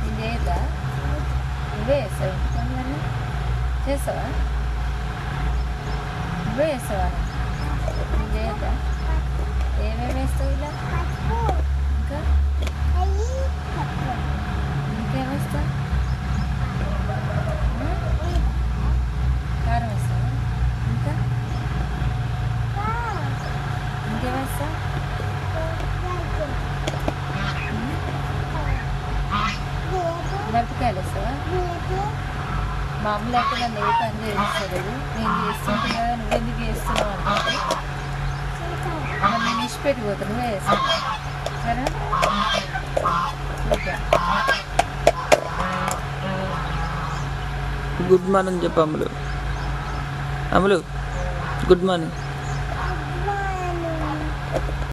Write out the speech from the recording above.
ఇదేదా నువ్వే వేస్తావు పనులన్నీ చేస్తావా నువ్వే వేస్తావా ఇదేదా ఏమేమి వేస్తావు ఇలా ఇంకా ఇంకేం వేస్తావు కారం వేస్తావా ఇంకా ఇంకేం వేస్తావు మిరపకాయలు వేస్తావా మామూలు అయితే నన్ను ఏ పని చేస్తలేదు నేను చేస్తుంటే కదా నువ్వెందుకు చేస్తున్నావు అంటే నన్ను నేను ఇచ్చిపెట్టిపోతా నువ్వే వేస్తాను సరే ఓకే గుడ్ మార్నింగ్ చెప్పు అమ్ములు. అమ్ములు గుడ్ మార్నింగ్.